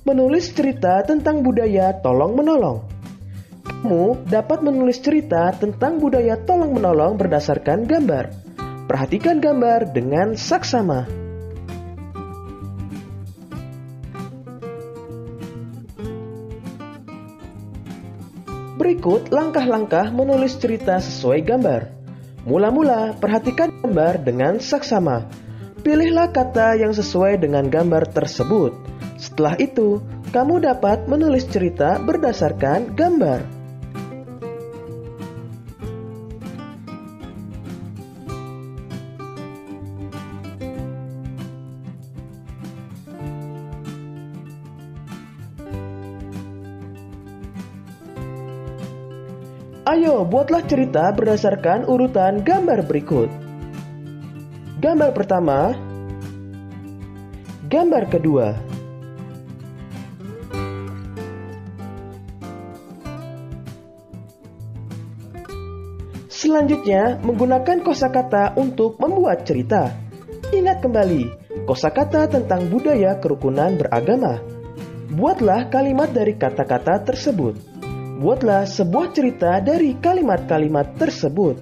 Menulis cerita tentang budaya tolong-menolong. Kamu dapat menulis cerita tentang budaya tolong-menolong berdasarkan gambar. Perhatikan gambar dengan saksama. Berikut langkah-langkah menulis cerita sesuai gambar. Mula-mula, perhatikan gambar dengan saksama. Pilihlah kata yang sesuai dengan gambar tersebut. Setelah itu, kamu dapat menulis cerita berdasarkan gambar. Ayo, buatlah cerita berdasarkan urutan gambar berikut. Gambar pertama, gambar kedua. Selanjutnya, menggunakan kosakata untuk membuat cerita. Ingat kembali, kosakata tentang budaya kerukunan beragama. Buatlah kalimat dari kata-kata tersebut. Buatlah sebuah cerita dari kalimat-kalimat tersebut.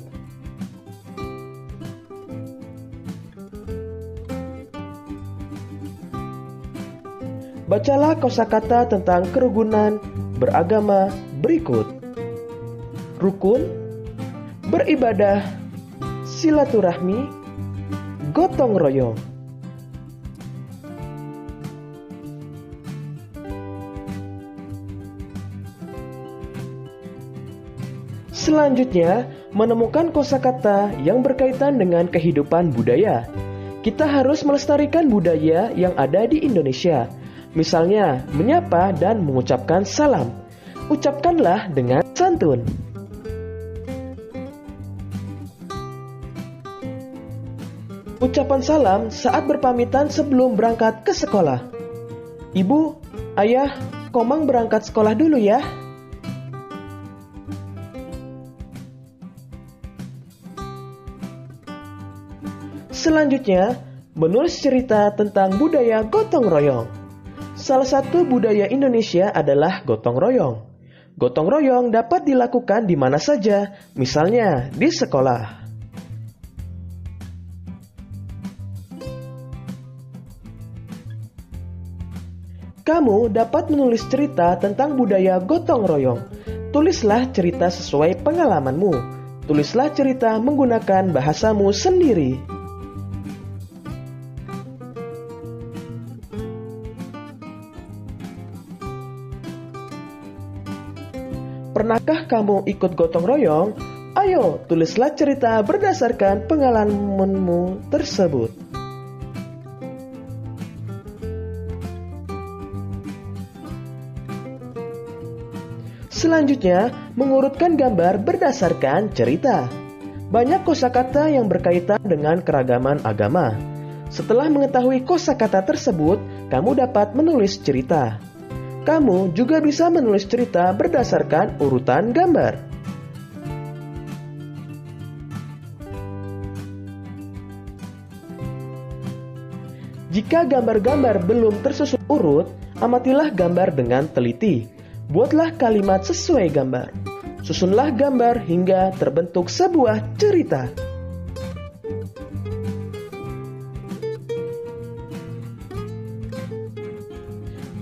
Bacalah kosakata tentang kerukunan beragama berikut. Rukun, beribadah, silaturahmi, gotong royong. Selanjutnya, menemukan kosakata yang berkaitan dengan kehidupan budaya. Kita harus melestarikan budaya yang ada di Indonesia. Misalnya, menyapa dan mengucapkan salam. Ucapkanlah dengan santun. Ucapan salam saat berpamitan sebelum berangkat ke sekolah. Ibu, ayah, Komang berangkat sekolah dulu ya. Selanjutnya, menulis cerita tentang budaya gotong royong. Salah satu budaya Indonesia adalah gotong royong. Gotong royong dapat dilakukan di mana saja, misalnya di sekolah. Kamu dapat menulis cerita tentang budaya gotong royong. Tulislah cerita sesuai pengalamanmu. Tulislah cerita menggunakan bahasamu sendiri. Pernahkah kamu ikut gotong royong? Ayo, tulislah cerita berdasarkan pengalamanmu tersebut. Selanjutnya, mengurutkan gambar berdasarkan cerita. Banyak kosakata yang berkaitan dengan keragaman agama. Setelah mengetahui kosakata tersebut, kamu dapat menulis cerita. Kamu juga bisa menulis cerita berdasarkan urutan gambar. Jika gambar-gambar belum tersusun urut, amatilah gambar dengan teliti. Buatlah kalimat sesuai gambar. Susunlah gambar hingga terbentuk sebuah cerita.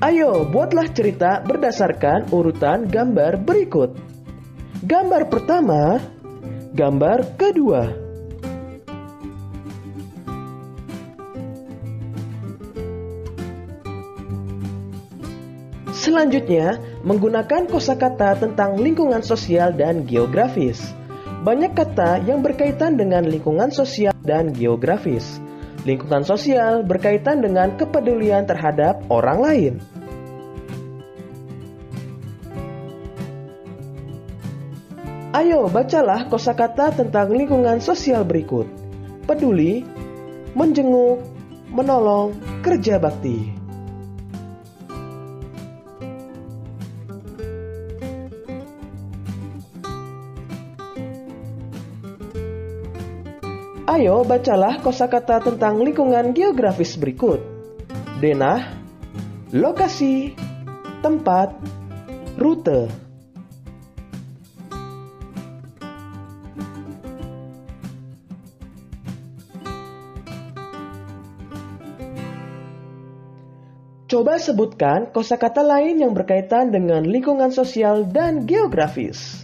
Ayo, buatlah cerita berdasarkan urutan gambar berikut. Gambar pertama, gambar kedua. Selanjutnya, menggunakan kosakata tentang lingkungan sosial dan geografis. Banyak kata yang berkaitan dengan lingkungan sosial dan geografis. Lingkungan sosial berkaitan dengan kepedulian terhadap orang lain. Ayo, bacalah kosakata tentang lingkungan sosial berikut. Peduli, menjenguk, menolong, kerja bakti. Ayo, bacalah kosakata tentang lingkungan geografis berikut. Denah, lokasi, tempat, rute. Coba sebutkan kosakata lain yang berkaitan dengan lingkungan sosial dan geografis.